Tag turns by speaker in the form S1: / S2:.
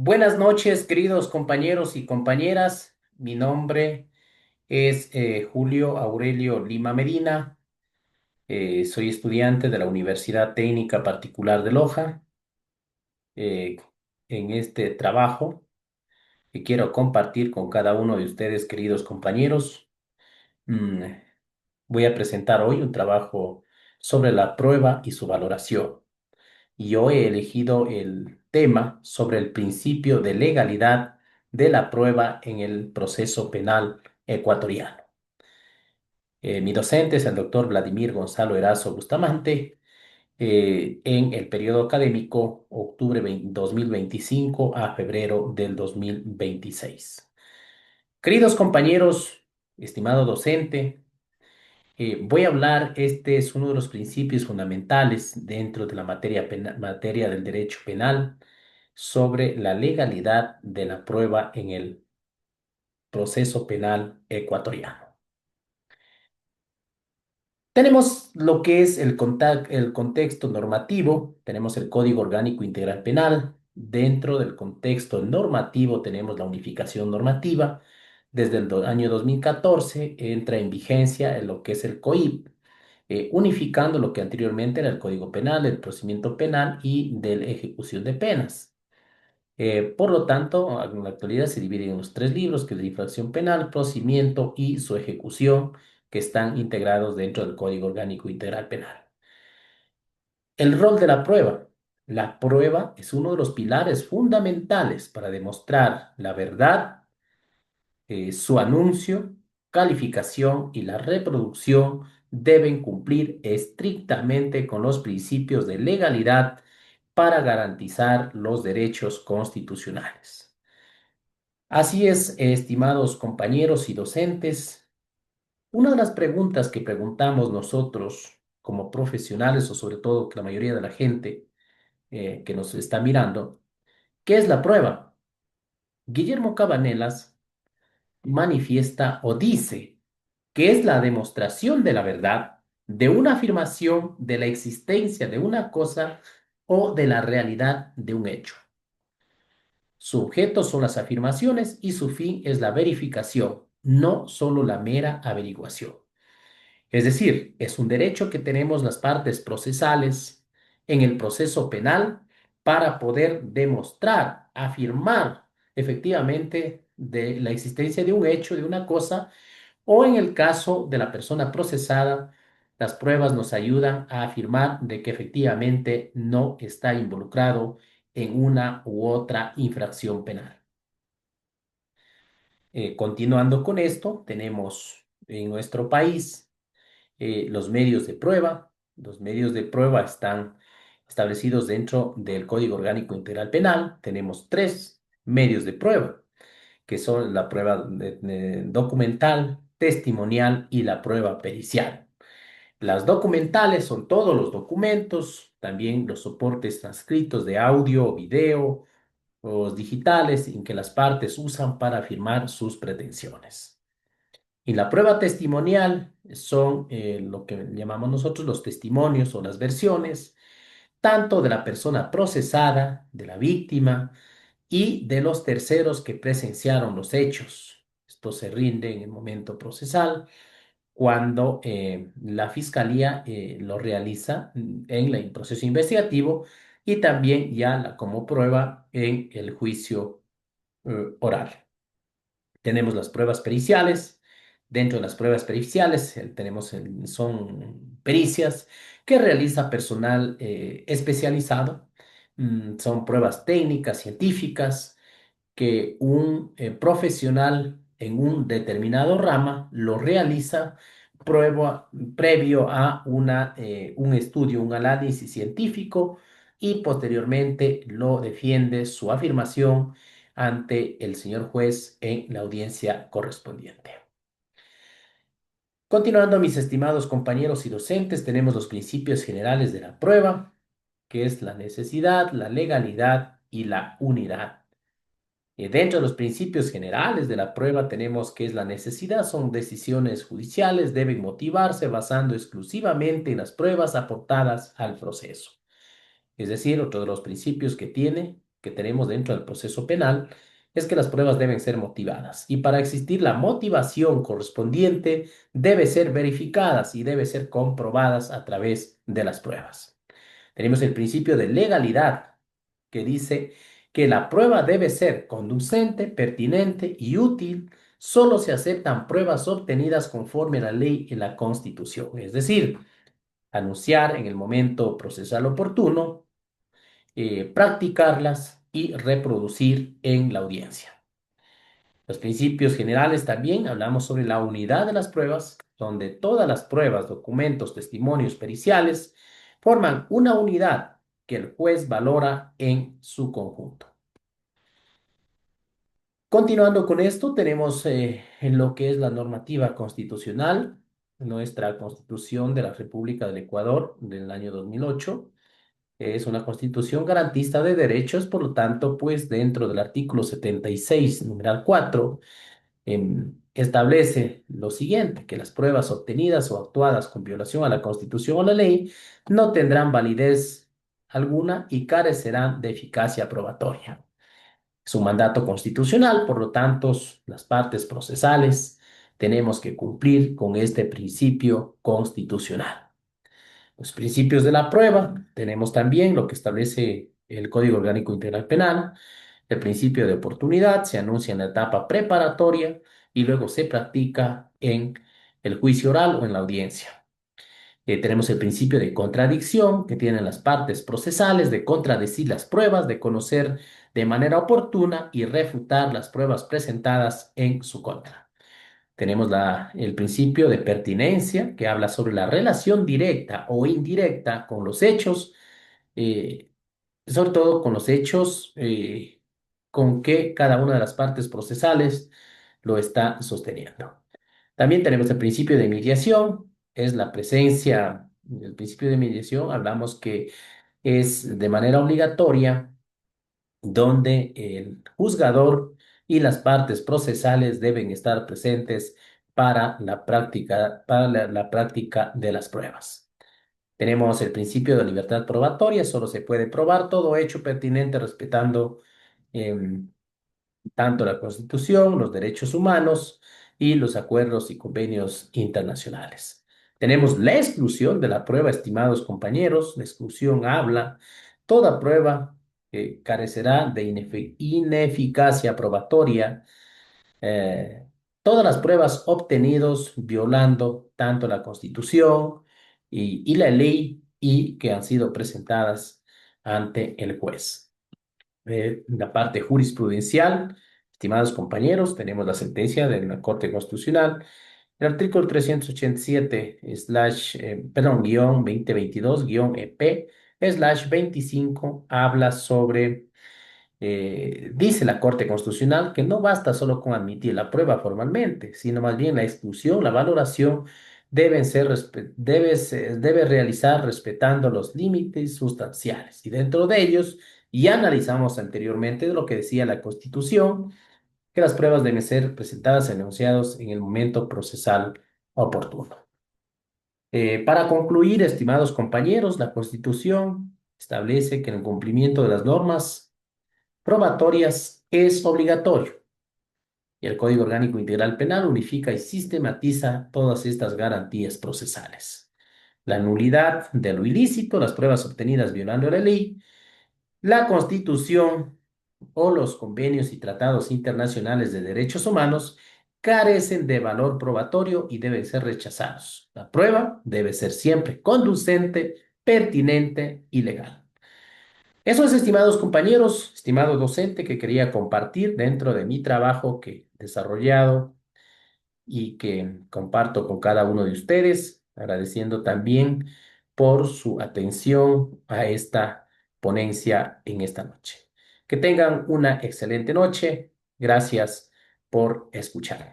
S1: Buenas noches, queridos compañeros y compañeras. Mi nombre es Julio Aurelio Lima Medina. Soy estudiante de la Universidad Técnica Particular de Loja. Eh, en este trabajo que quiero compartir con cada uno de ustedes, queridos compañeros, mm, voy a presentar hoy un trabajo sobre la prueba y su valoración. Yo he elegido el tema sobre el principio de legalidad de la prueba en el proceso penal ecuatoriano. Mi docente es el doctor Vladimir Gonzalo Erazo Bustamante, en el periodo académico octubre 2025 a febrero del 2026. Queridos compañeros, estimado docente, voy a hablar, este es uno de los principios fundamentales dentro de la materia del derecho penal sobre la legalidad de la prueba en el proceso penal ecuatoriano. Tenemos lo que es el contexto normativo, tenemos el Código Orgánico Integral Penal. Dentro del contexto normativo tenemos la unificación normativa. Desde el año 2014 entra en vigencia en lo que es el COIP, unificando lo que anteriormente era el Código Penal, el procedimiento penal y de la ejecución de penas. Por lo tanto, en la actualidad se divide en los tres libros, que es la infracción penal, procedimiento y su ejecución, que están integrados dentro del Código Orgánico Integral Penal. El rol de la prueba. La prueba es uno de los pilares fundamentales para demostrar la verdad. Su anuncio, calificación y la reproducción deben cumplir estrictamente con los principios de legalidad para garantizar los derechos constitucionales. Así es, estimados compañeros y docentes, una de las preguntas que preguntamos nosotros como profesionales, o sobre todo que la mayoría de la gente que nos está mirando, ¿qué es la prueba? Guillermo Cabanelas manifiesta o dice que es la demostración de la verdad de una afirmación de la existencia de una cosa o de la realidad de un hecho. Su objeto son las afirmaciones y su fin es la verificación, no solo la mera averiguación. Es decir, es un derecho que tenemos las partes procesales en el proceso penal para poder demostrar, afirmar efectivamente de la existencia de un hecho, de una cosa, o en el caso de la persona procesada, las pruebas nos ayudan a afirmar de que efectivamente no está involucrado en una u otra infracción penal. Continuando con esto, tenemos en nuestro país los medios de prueba. Los medios de prueba están establecidos dentro del Código Orgánico Integral Penal. Tenemos tres medios de prueba, que son la prueba documental, testimonial y la prueba pericial. Las documentales son todos los documentos, también los soportes transcritos de audio o video, los digitales en que las partes usan para afirmar sus pretensiones. Y la prueba testimonial son lo que llamamos nosotros los testimonios o las versiones, tanto de la persona procesada, de la víctima y de los terceros que presenciaron los hechos. Esto se rinde en el momento procesal cuando la fiscalía lo realiza en el proceso investigativo y también ya como prueba en el juicio oral. Tenemos las pruebas periciales. Dentro de las pruebas periciales son pericias que realiza personal especializado. Son pruebas técnicas, científicas, que un profesional en un determinado rama lo realiza previo a un estudio, un análisis científico y posteriormente lo defiende su afirmación ante el señor juez en la audiencia correspondiente. Continuando, mis estimados compañeros y docentes, tenemos los principios generales de la prueba, que es la necesidad, la legalidad y la unidad. Dentro de los principios generales de la prueba tenemos que es la necesidad, son decisiones judiciales, deben motivarse basando exclusivamente en las pruebas aportadas al proceso. Es decir, otro de los principios que tiene que tenemos dentro del proceso penal es que las pruebas deben ser motivadas y para existir la motivación correspondiente debe ser verificadas y debe ser comprobadas a través de las pruebas. Tenemos el principio de legalidad que dice que la prueba debe ser conducente, pertinente y útil. Solo se aceptan pruebas obtenidas conforme a la ley y la Constitución, es decir, anunciar en el momento procesal oportuno, practicarlas y reproducir en la audiencia. Los principios generales también hablamos sobre la unidad de las pruebas, donde todas las pruebas, documentos, testimonios periciales forman una unidad que el juez valora en su conjunto. Continuando con esto, tenemos en lo que es la normativa constitucional, nuestra Constitución de la República del Ecuador del año 2008. Es una constitución garantista de derechos, por lo tanto, pues dentro del artículo 76, numeral 4, establece lo siguiente, que las pruebas obtenidas o actuadas con violación a la Constitución o la ley no tendrán validez alguna y carecerán de eficacia probatoria. Es un mandato constitucional, por lo tanto, las partes procesales tenemos que cumplir con este principio constitucional. Los principios de la prueba, tenemos también lo que establece el Código Orgánico Integral Penal, el principio de oportunidad se anuncia en la etapa preparatoria y luego se practica en el juicio oral o en la audiencia. Tenemos el principio de contradicción que tienen las partes procesales de contradecir las pruebas, de conocer de manera oportuna y refutar las pruebas presentadas en su contra. Tenemos el principio de pertinencia que habla sobre la relación directa o indirecta con los hechos, eh, sobre todo con los hechos con que cada una de las partes procesales lo está sosteniendo. También tenemos el principio de mediación, es la presencia, el principio de mediación, hablamos que es de manera obligatoria donde el juzgador y las partes procesales deben estar presentes para la práctica de las pruebas. Tenemos el principio de libertad probatoria, solo se puede probar todo hecho pertinente respetando em, tanto la Constitución, los derechos humanos y los acuerdos y convenios internacionales. Tenemos la exclusión de la prueba, estimados compañeros. La exclusión habla, toda prueba carecerá de ineficacia probatoria, eh, todas las pruebas obtenidas violando tanto la Constitución y la ley y que han sido presentadas ante el juez. La parte jurisprudencial, estimados compañeros, tenemos la sentencia de la Corte Constitucional. El artículo 387, guión 2022, guión EP, slash 25, habla sobre dice la Corte Constitucional que no basta solo con admitir la prueba formalmente, sino más bien la exclusión, la valoración debe realizar respetando los límites sustanciales. Y dentro de ellos, ya analizamos anteriormente lo que decía la Constitución, que las pruebas deben ser presentadas y enunciados en el momento procesal oportuno. Para concluir, estimados compañeros, la Constitución establece que en el cumplimiento de las normas probatorias es obligatorio y el Código Orgánico Integral Penal unifica y sistematiza todas estas garantías procesales. La nulidad de lo ilícito, las pruebas obtenidas violando la ley, la Constitución o los convenios y tratados internacionales de derechos humanos carecen de valor probatorio y deben ser rechazados. La prueba debe ser siempre conducente, pertinente y legal. Eso es, estimados compañeros, estimado docente, que quería compartir dentro de mi trabajo que he desarrollado y que comparto con cada uno de ustedes, agradeciendo también por su atención a esta ponencia en esta noche. Que tengan una excelente noche. Gracias por escuchar.